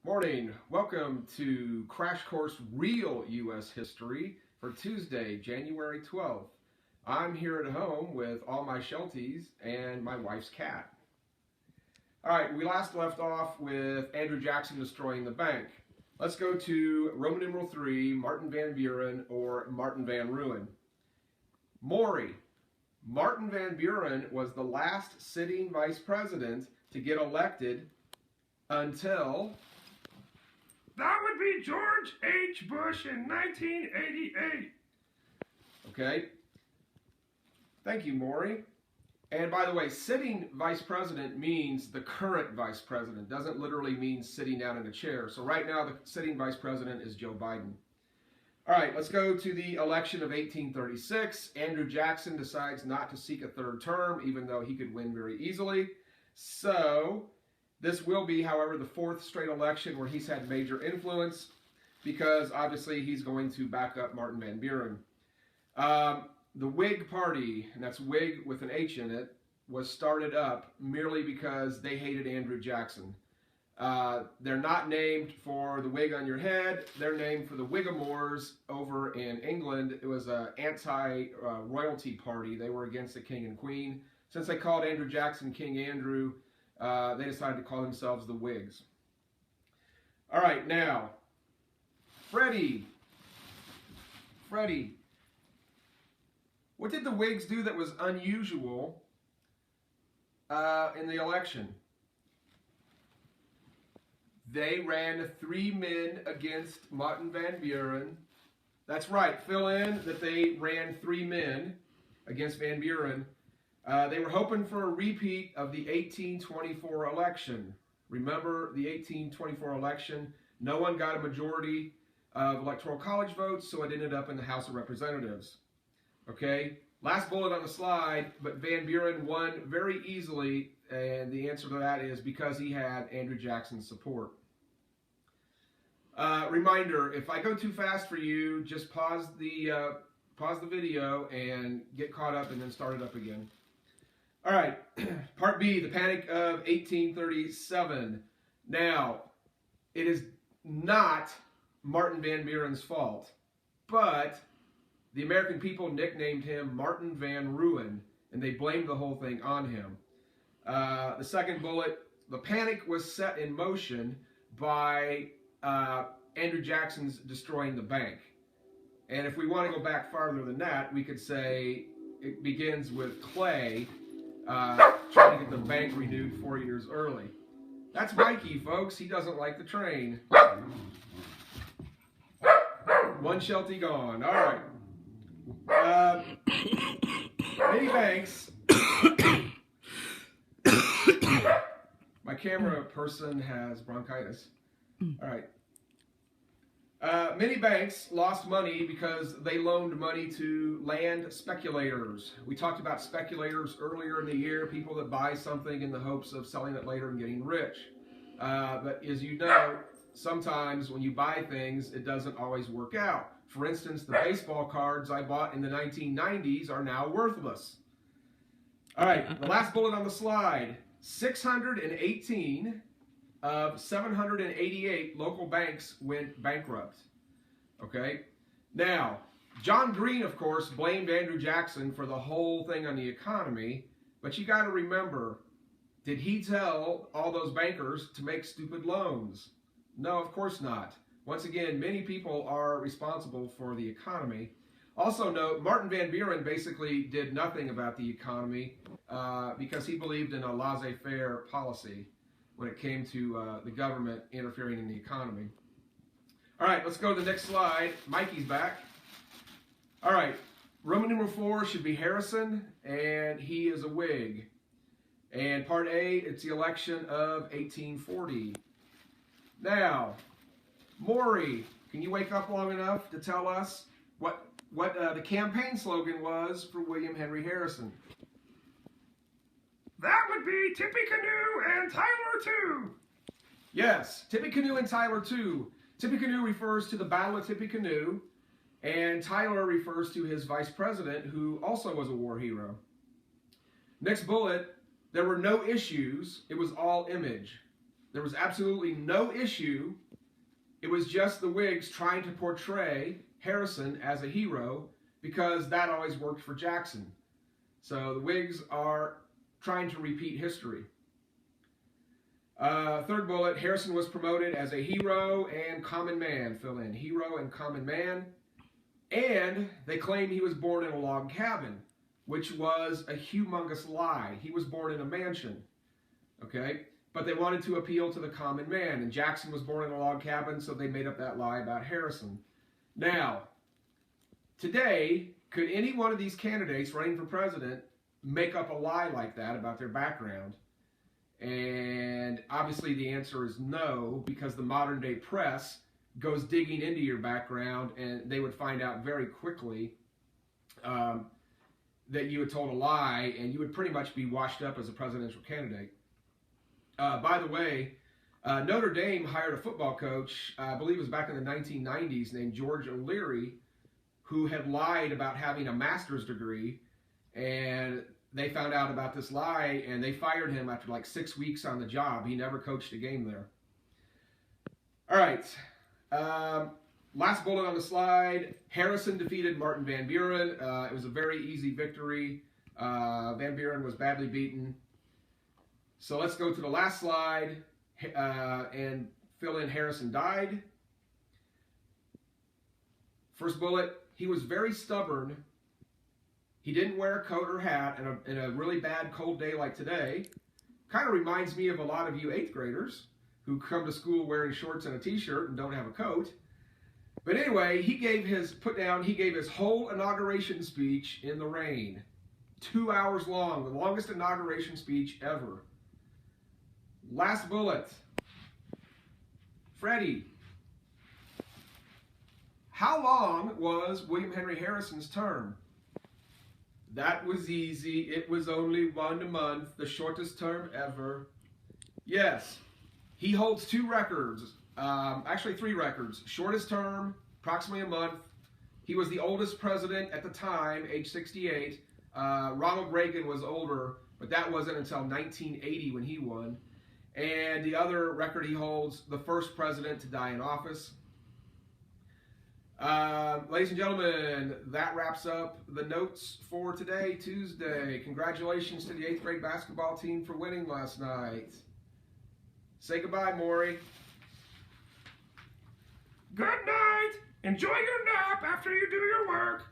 Morning. Welcome to Crash Course Real U.S. History for Tuesday, January 12th. I'm here at home with all my Shelties and my wife's cat. All right, we last left off with Andrew Jackson destroying the bank. Let's go to Roman numeral 3, Martin Van Buren or Martin Van Ruin. Maury. Martin Van Buren was the last sitting vice president to get elected until... That would be George H. Bush in 1988. Okay. Thank you, Maury. And by the way, sitting vice president means the current vice president. Doesn't literally mean sitting down in a chair. So right now, the sitting vice president is Joe Biden. All right, let's go to the election of 1836. Andrew Jackson decides not to seek a third term, even though he could win very easily. So... this will be, however, the fourth straight election where he's had major influence because obviously he's going to back up Martin Van Buren. The Whig Party, and that's Whig with an H in it, was started up merely because they hated Andrew Jackson. They're not named for the wig on your head. They're named for the Whigamores over in England. It was an anti-royalty party. They were against the king and queen. Since they called Andrew Jackson King Andrew, they decided to call themselves the Whigs. All right, now, Freddie. What did the Whigs do that was unusual in the election? They ran 3 men against Martin Van Buren. That's right, fill in that they ran 3 men against Van Buren. They were hoping for a repeat of the 1824 election. Remember the 1824 election? No one got a majority of electoral college votes, so it ended up in the House of Representatives. Okay, last bullet on the slide, but Van Buren won very easily, and the answer to that is because he had Andrew Jackson's support. Reminder, if I go too fast for you, just pause the video and get caught up and then start it up again. All right, Part B, the Panic of 1837. Now, it is not Martin Van Buren's fault, but the American people nicknamed him Martin Van Ruin, and they blamed the whole thing on him. The second bullet, the panic was set in motion by Andrew Jackson's destroying the bank. And if we want to go back farther than that, we could say it begins with Clay trying to get the bank renewed 4 years early. That's Mikey, folks. He doesn't like the train. One Sheltie gone. All right. Many banks. My camera person has bronchitis. All right. Many banks lost money because they loaned money to land speculators. We talked about speculators earlier in the year, people that buy something in the hopes of selling it later and getting rich. But as you know, sometimes when you buy things, it doesn't always work out. For instance, the baseball cards I bought in the 1990s are now worthless. All right, the last bullet on the slide, 618 of 788 local banks went bankrupt. Okay? Now, John Green, of course, blamed Andrew Jackson for the whole thing on the economy, but you got to remember, did he tell all those bankers to make stupid loans? No, of course not. Once again, many people are responsible for the economy. Also note, Martin Van Buren basically did nothing about the economy because he believed in a laissez-faire policy when it came to the government interfering in the economy. All right, let's go to the next slide. Mikey's back. All right, Roman numeral 4 should be Harrison, and he is a Whig. And Part A, it's the election of 1840. Now, Maury, can you wake up long enough to tell us what the campaign slogan was for William Henry Harrison? That would be Tippecanoe and Tyler too. Yes, Tippecanoe and Tyler too. Tippecanoe refers to the Battle of Tippecanoe, and Tyler refers to his vice president, who also was a war hero. Next bullet, there were no issues, it was all image. There was absolutely no issue. It was just the Whigs trying to portray Harrison as a hero because that always worked for Jackson. So the Whigs are trying to repeat history. Third bullet, Harrison was promoted as a hero and common man. Fill in, hero and common man. And they claim he was born in a log cabin, which was a humongous lie. He was born in a mansion, okay? But they wanted to appeal to the common man, and Jackson was born in a log cabin, so they made up that lie about Harrison. Now, today, could any one of these candidates running for president make up a lie like that about their background? And obviously the answer is no, because the modern day press goes digging into your background, and they would find out very quickly that you had told a lie, and you would pretty much be washed up as a presidential candidate. By the way, Notre Dame hired a football coach, I believe it was back in the 1990s, named George O'Leary, who had lied about having a master's degree, and they found out about this lie, and they fired him after like 6 weeks on the job. He never coached a game there. All right. Last bullet on the slide. Harrison defeated Martin Van Buren. It was a very easy victory. Van Buren was badly beaten. So let's go to the last slide and fill in Harrison died. First bullet, he was very stubborn. He didn't wear a coat or hat in a really bad cold day like today. Kind of reminds me of a lot of you 8th graders who come to school wearing shorts and a t-shirt and don't have a coat. But anyway, he gave his whole inauguration speech in the rain. 2 hours long, the longest inauguration speech ever. Last bullet. Freddie. How long was William Henry Harrison's term? That was easy. It was only 1 month, the shortest term ever. Yes, he holds 2 records, actually 3 records. Shortest term, approximately a month. He was the oldest president at the time, age 68. Ronald Reagan was older, but that wasn't until 1980 when he won. And the other record he holds, the first president to die in office. Ladies and gentlemen, that wraps up the notes for today, Tuesday. Congratulations to the 8th grade basketball team for winning last night. Say goodbye, Maury. Good night. Enjoy your nap after you do your work.